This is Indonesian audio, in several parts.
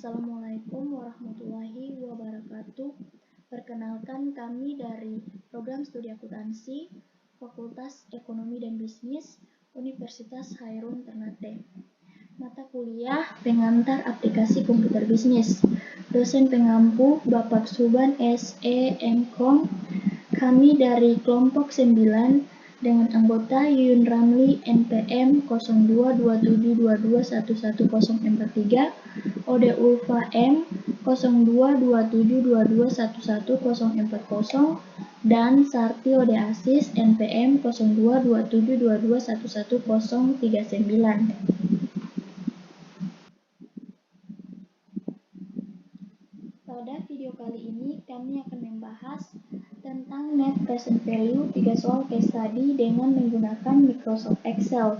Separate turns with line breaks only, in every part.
Assalamualaikum warahmatullahi wabarakatuh. Perkenalkan, kami dari Program Studi Akuntansi, Fakultas Ekonomi dan Bisnis, Universitas Hairun Ternate. Mata kuliah Pengantar Aplikasi Komputer Bisnis. Dosen pengampu Bapak Suban S.E. M.Com. Kami dari kelompok 9 dengan anggota Yuyun Ramli NPM 0227221143, Ode Ulfa M 0227221140, dan Sarti Ode Asis NPM 0227221139. Pada video kali ini kami akan membahas tentang Net Present Value 3 soal case study dengan menggunakan Microsoft Excel.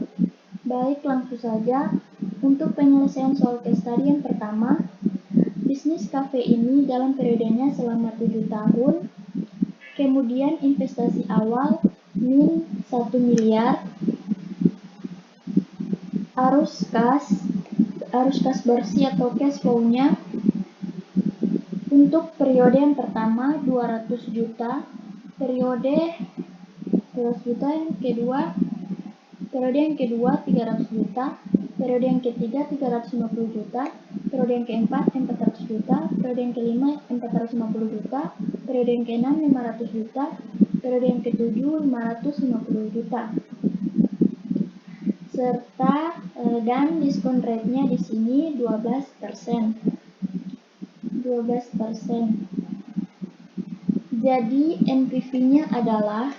Baik, langsung saja. Untuk penyelesaian soal case study yang pertama, bisnis kafe ini dalam periodenya selama 7 tahun, kemudian investasi awal min 1 miliar, arus kas bersih atau cash flow-nya untuk periode yang pertama 200 juta, periode yang kedua 300 juta, periode yang ketiga 350 juta, periode yang keempat 400 juta, periode yang kelima 450 juta, periode yang keenam 500 juta, periode yang ketujuh 550 juta. Serta dan diskon rate-nya di sini 12%. Jadi NPV-nya adalah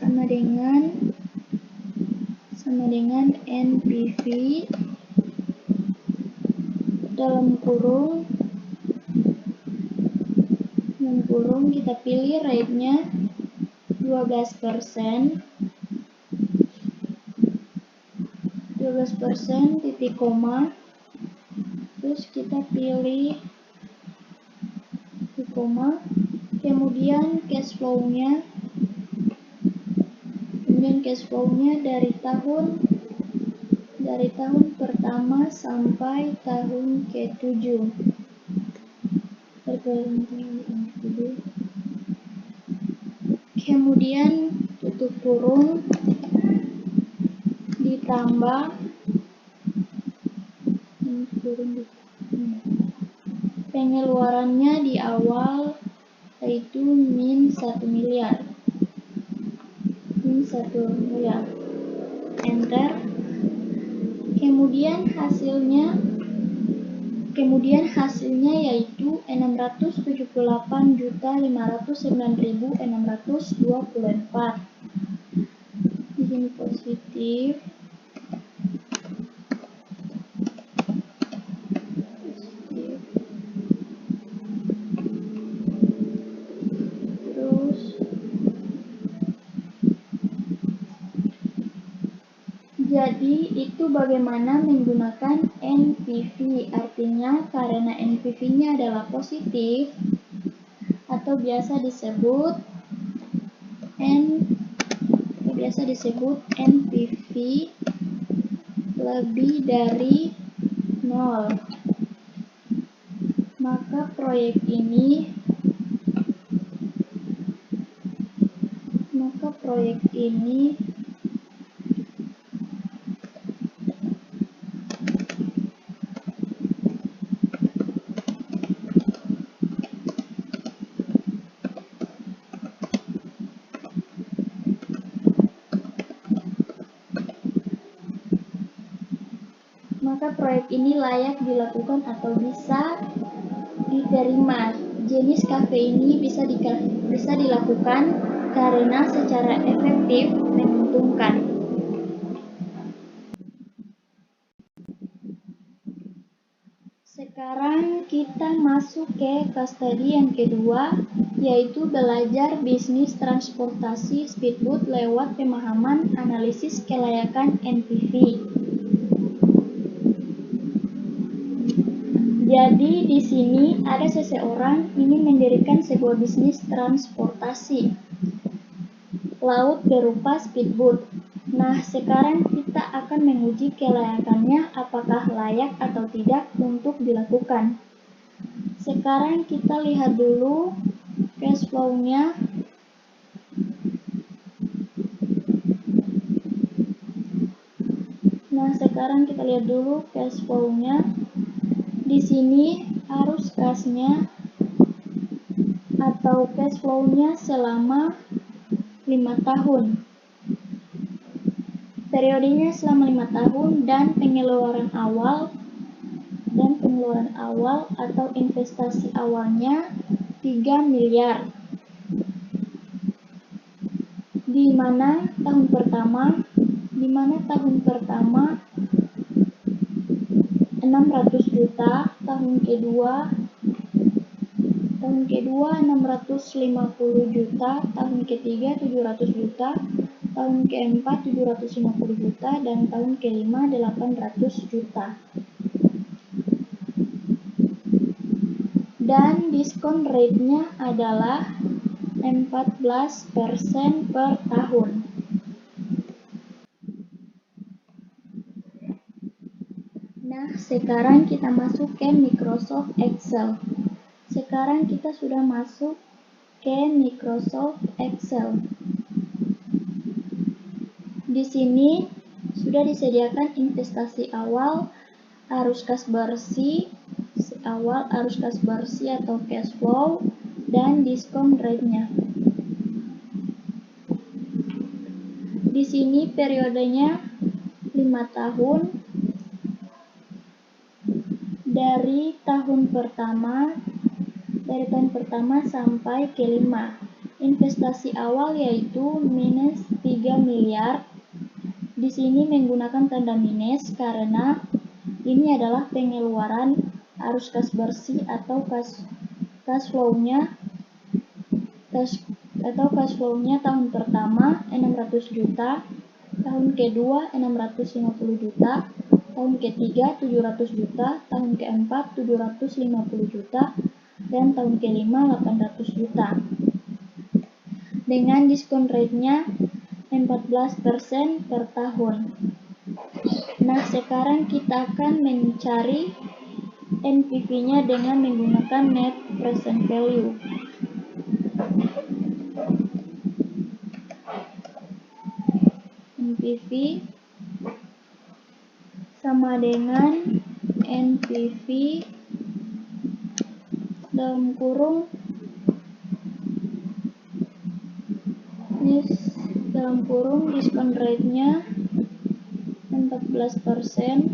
sama dengan NPV dalam kurung kita pilih rate-nya 12%, titik koma, terus kita pilih titik koma, kemudian cash flow-nya dari tahun pertama sampai tahun ke-7. Kemudian tutup kurung ditambah pengeluarannya di awal yaitu min 1 miliar. Enter. Kemudian hasilnya yaitu 678.509.624. Di sini positif. Jadi itu bagaimana menggunakan NPV, artinya karena NPV-nya adalah positif atau biasa disebut NPV lebih dari 0, maka proyek ini layak dilakukan atau bisa diterima. Jenis kafe ini bisa dilakukan karena secara efektif menguntungkan. Sekarang kita masuk ke case study yang kedua, yaitu belajar bisnis transportasi speedboat lewat pemahaman analisis kelayakan NPV. Jadi di sini ada seseorang ingin mendirikan sebuah bisnis transportasi laut berupa speedboat. Nah, sekarang kita akan menguji kelayakannya apakah layak atau tidak untuk dilakukan. Sekarang kita lihat dulu cash flow-nya. Nah, sekarang kita lihat dulu cash flow-nya. Di sini arus kasnya atau cash flow-nya selama 5 tahun. Periodenya selama 5 tahun dan pengeluaran awal atau investasi awalnya 3 miliar. Di mana tahun pertama 600 juta, tahun kedua 650 juta, tahun ketiga 700 juta, tahun keempat 750 juta, dan tahun kelima 800 juta. Dan diskon rate-nya adalah 14% per tahun. Nah, sekarang kita masuk ke Microsoft Excel. Sekarang kita sudah masuk ke Microsoft Excel. Di sini sudah disediakan investasi awal, arus kas bersih atau cash flow, dan diskon rate-nya. Di sini periodenya 5 tahun dari tahun pertama sampai kelima. Investasi awal yaitu minus 3 miliar. Di sini menggunakan tanda minus karena ini adalah pengeluaran arus kas bersih atau cash flow-nya tahun pertama 600 juta, tahun kedua 650 juta, tahun ketiga 700 juta, tahun keempat 750 juta, dan tahun kelima 800 juta. Dengan diskon rate-nya 14% per tahun. Nah, sekarang kita akan mencari NPV-nya dengan menggunakan net present value. NPV sama dengan NPV dalam kurung diskon rate-nya 14%,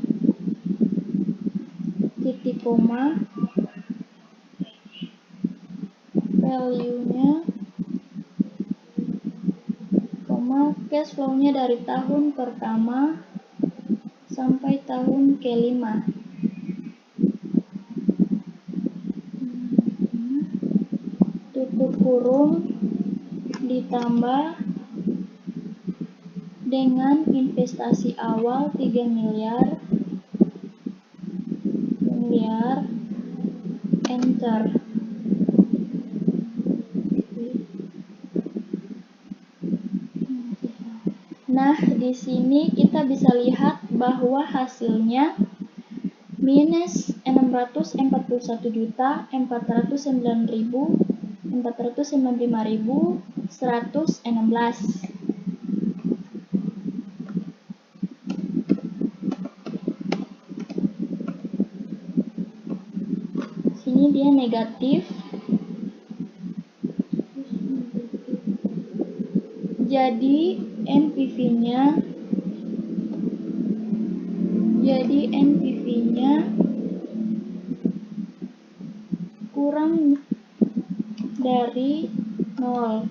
titik koma, value-nya, koma, cash flow-nya dari tahun pertama sampai tahun kelima. Tutup kurung ditambah dengan investasi awal 3 miliar, enter. Nah, di sini kita bisa lihat bahwa hasilnya minus 641 juta 495.116. Sini dia negatif. Jadi NPV-nya kurang dari 0.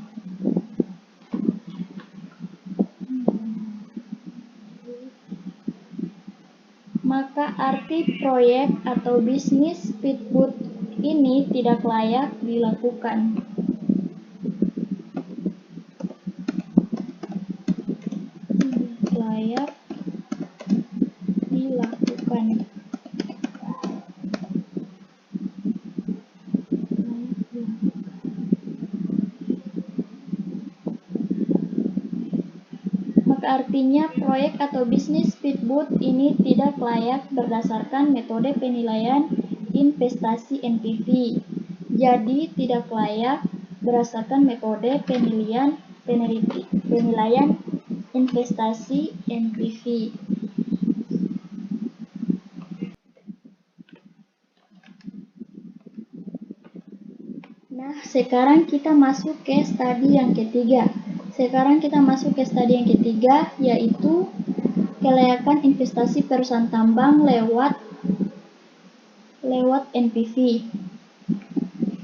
Maka arti proyek atau bisnis speedboat ini tidak layak dilakukan. Maka artinya proyek atau bisnis speedboat ini tidak layak berdasarkan metode penilaian investasi NPV. Jadi tidak layak berdasarkan metode penilaian investasi NPV. Nah, sekarang kita masuk ke studi yang ketiga. Yaitu kelayakan investasi perusahaan tambang lewat NPV.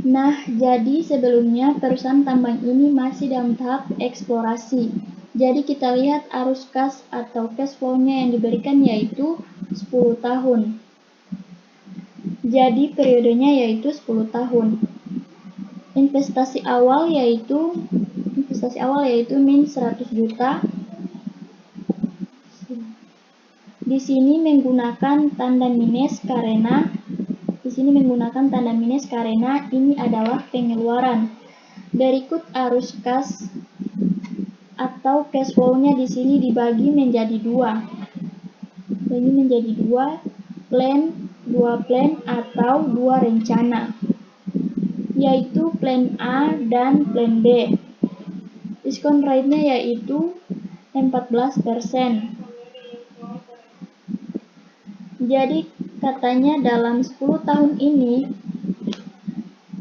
Nah, jadi sebelumnya perusahaan tambang ini masih dalam tahap eksplorasi. Jadi kita lihat arus kas atau cash flow-nya yang diberikan yaitu 10 tahun. Jadi periodenya yaitu 10 tahun. Investasi awal yaitu min 100 juta. Di sini menggunakan tanda minus karena ini adalah pengeluaran. Berikut arus kas atau cash flow-nya di sini dibagi menjadi dua. Dua plan atau dua rencana, yaitu plan A dan plan B. Diskon rate-nya yaitu 14%. Jadi katanya dalam 10 tahun ini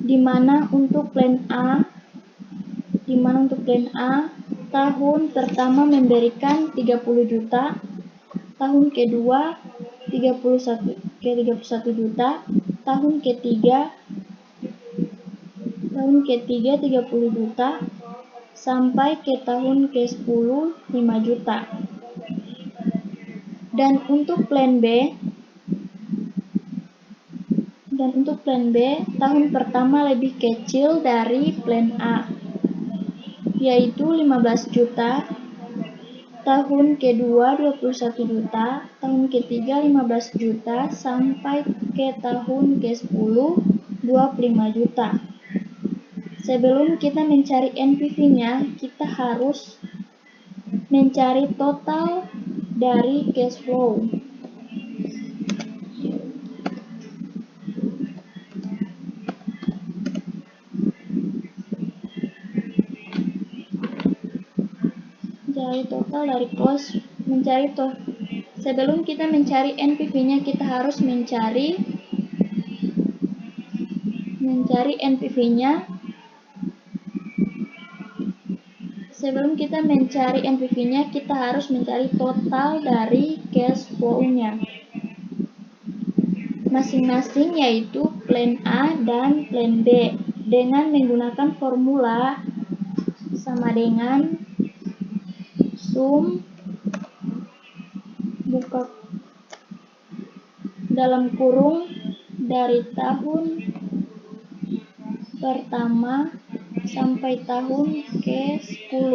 dimana untuk plan A tahun pertama memberikan 30 juta, tahun kedua 31 juta, tahun ketiga 30 juta, sampai ke tahun ke-10 5 juta. Dan untuk plan B tahun pertama lebih kecil dari plan A, yaitu 15 juta, tahun kedua 21 juta, tahun ketiga 15 juta, sampai ke tahun ke-10 25 juta. Sebelum kita mencari NPV-nya, kita harus mencari total dari cash flow. Sebelum kita mencari NPV-nya, kita harus mencari NPV-nya. Sebelum kita mencari NPV-nya, kita harus mencari total dari cash flow-nya masing-masing, yaitu plan A dan plan B, dengan menggunakan formula sama dengan sum buka dalam kurung dari tahun pertama sampai tahun ke-10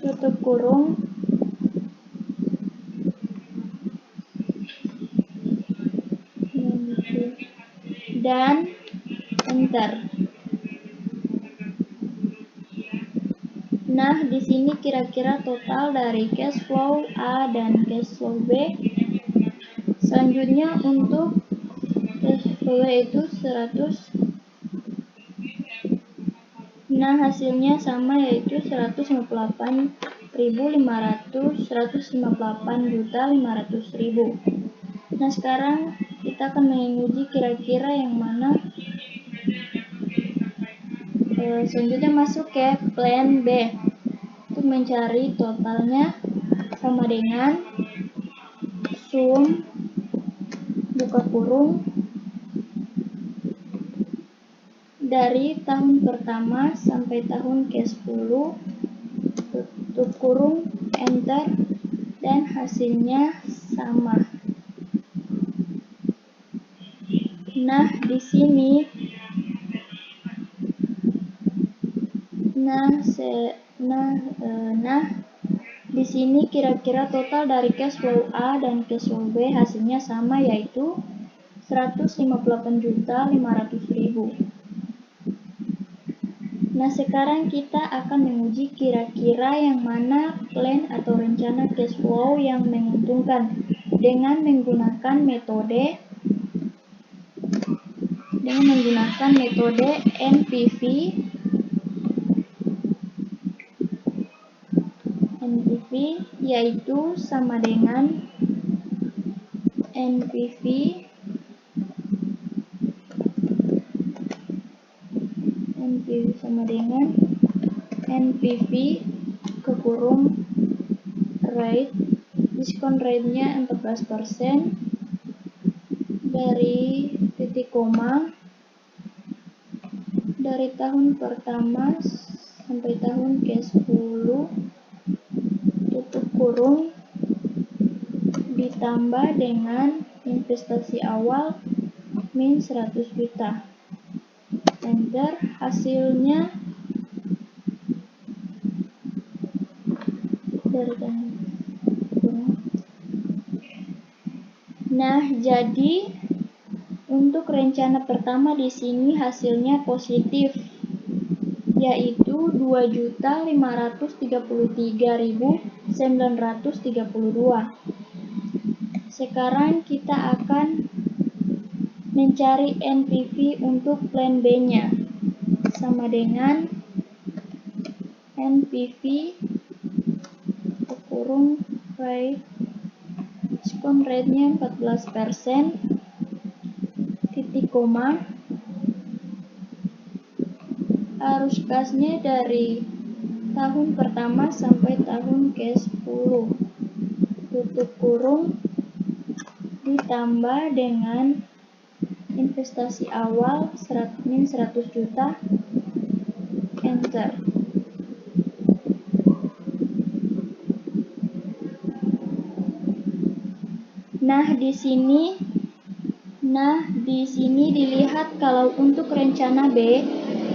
tutup kurung dan enter. Nah, di sini kira-kira total dari cash flow A dan cash flow B. Selanjutnya untuk cash flow itu 100. Nah, hasilnya sama, yaitu 158.500. Nah, sekarang kita akan menguji kira-kira yang mana. Selanjutnya masuk ke plan B. Untuk mencari totalnya sama dengan sum buka kurung dari tahun pertama sampai tahun ke-10 tutup kurung, enter, dan hasilnya sama. Nah, di sini di sini kira-kira total dari cash flow A dan cash flow B hasilnya sama, yaitu 158.500.000. Nah, sekarang kita akan menguji kira-kira yang mana plan atau rencana cash flow yang menguntungkan dengan menggunakan metode NPV yaitu sama dengan NPV sama dengan NPV kekurung rate, diskon rate-nya 14% dari titik koma dari tahun pertama sampai tahun ke-10 tutup kurung ditambah dengan investasi awal min 100 juta. Enter, hasilnya dari tahun. Nah, jadi untuk rencana pertama di sini hasilnya positif, yaitu 2.533.932. Sekarang kita akan mencari NPV untuk plan B-nya. Sama dengan NPV kurung rate, diskon rate-nya 14%, titik koma, arus kasnya dari tahun pertama sampai tahun ke-10, tutup kurung ditambah dengan investasi awal min 100 juta, enter. Nah, di sini dilihat kalau untuk rencana B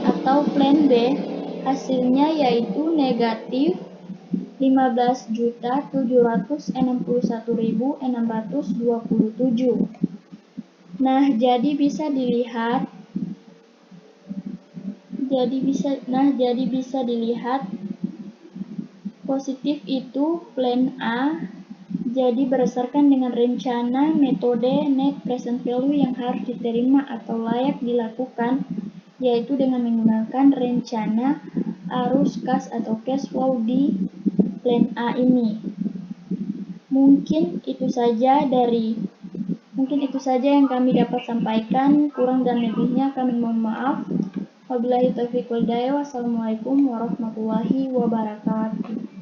atau plan B hasilnya yaitu negatif 15.761.627. Nah, jadi bisa dilihat positif itu plan A. Jadi berdasarkan dengan rencana metode net present value yang harus diterima atau layak dilakukan, yaitu dengan menggunakan rencana arus kas atau cash flow di plan A ini. Mungkin itu saja yang kami dapat sampaikan. Kurang dan lebihnya kami mohon maaf. Wabillahi taufiq wal hidayah. Wassalamualaikum warahmatullahi wabarakatuh.